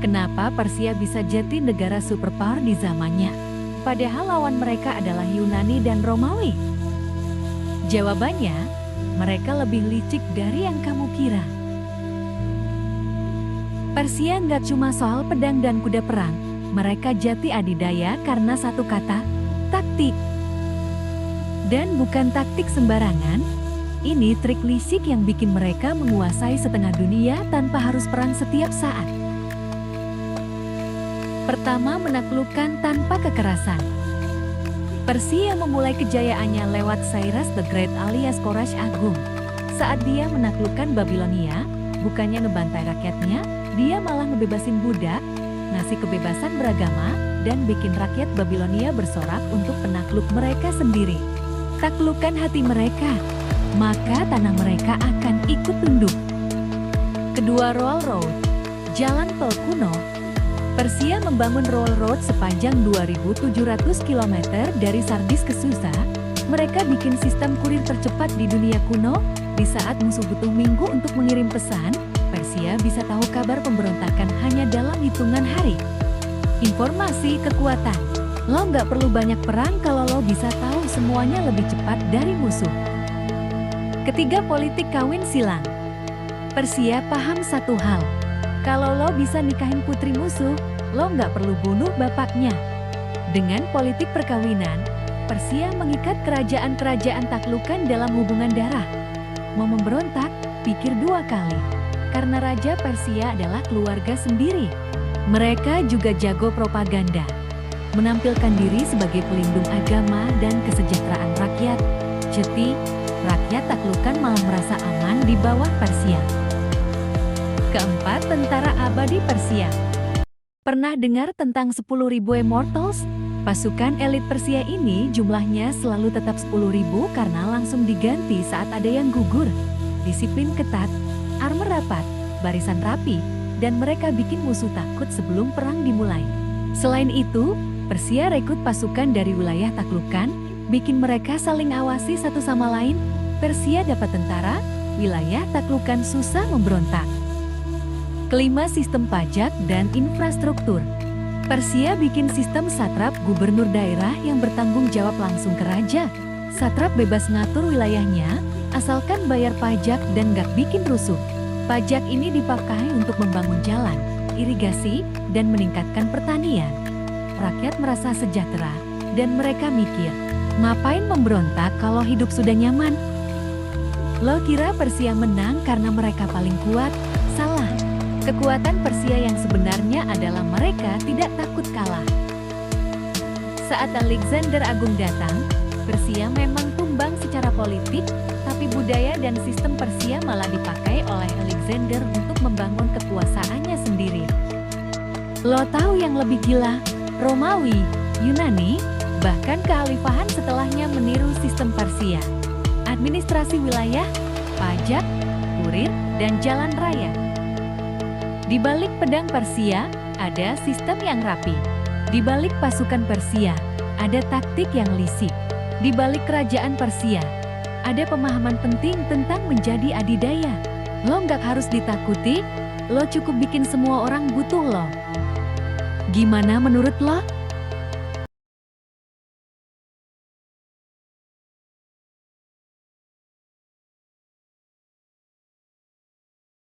Kenapa Persia bisa jadi negara superpower di zamannya? Padahal lawan mereka adalah Yunani dan Romawi. Jawabannya, mereka lebih licik dari yang kamu kira. Persia nggak cuma soal pedang dan kuda perang, mereka jati adidaya karena satu kata, taktik. Dan bukan taktik sembarangan, ini trik licik yang bikin mereka menguasai setengah dunia tanpa harus perang setiap saat. Pertama, menaklukkan tanpa kekerasan. Persia memulai kejayaannya lewat Cyrus the Great alias Koresh Agung. Saat dia menaklukkan Babilonia, bukannya ngebantai rakyatnya, dia malah ngebebasin budak, ngasih kebebasan beragama, dan bikin rakyat Babilonia bersorak untuk penakluk mereka sendiri. Taklukkan hati mereka, maka tanah mereka akan ikut tunduk. Kedua, Railroad, jalan tol kuno. Persia membangun railroad sepanjang 2.700 km dari Sardis ke Susa. Mereka bikin sistem kurir tercepat di dunia kuno. Di saat musuh butuh minggu untuk mengirim pesan, Persia bisa tahu kabar pemberontakan hanya dalam hitungan hari. Informasi kekuatan. Lo nggak perlu banyak perang kalau lo bisa tahu semuanya lebih cepat dari musuh. Ketiga, politik kawin silang. Persia paham satu hal. Kalau lo bisa nikahin putri musuh, lo nggak perlu bunuh bapaknya. Dengan politik perkawinan, Persia mengikat kerajaan-kerajaan taklukan dalam hubungan darah. Mau memberontak, pikir dua kali. Karena Raja Persia adalah keluarga sendiri. Mereka juga jago propaganda. Menampilkan diri sebagai pelindung agama dan kesejahteraan rakyat. Jadi, rakyat taklukan malah merasa aman di bawah Persia. Keempat, tentara abadi Persia. Pernah dengar tentang 10.000 Immortals? Pasukan elit Persia ini jumlahnya selalu tetap 10.000 karena langsung diganti saat ada yang gugur. Disiplin ketat, armor rapat, barisan rapi, dan mereka bikin musuh takut sebelum perang dimulai. Selain itu, Persia rekrut pasukan dari wilayah taklukan, bikin mereka saling awasi satu sama lain. Persia dapat tentara, wilayah taklukan susah memberontak. Kelima, sistem pajak dan infrastruktur. Persia bikin sistem satrap gubernur daerah yang bertanggung jawab langsung ke raja. Satrap bebas ngatur wilayahnya, asalkan bayar pajak dan gak bikin rusuh. Pajak ini dipakai untuk membangun jalan, irigasi, dan meningkatkan pertanian. Rakyat merasa sejahtera, dan mereka mikir, ngapain memberontak kalau hidup sudah nyaman? Lo kira Persia menang karena mereka paling kuat? Salah. Kekuatan Persia yang sebenarnya adalah mereka tidak takut kalah. Saat Alexander Agung datang, Persia memang tumbang secara politik, tapi budaya dan sistem Persia malah dipakai oleh Alexander untuk membangun kekuasaannya sendiri. Lo tahu yang lebih gila? Romawi, Yunani, bahkan kekhalifahan setelahnya meniru sistem Persia. Administrasi wilayah, pajak, kurir, dan jalan raya. Di balik pedang Persia, ada sistem yang rapi. Di balik pasukan Persia, ada taktik yang licik. Di balik kerajaan Persia, ada pemahaman penting tentang menjadi adidaya. Lo nggak harus ditakuti, lo cukup bikin semua orang butuh lo. Gimana menurut lo?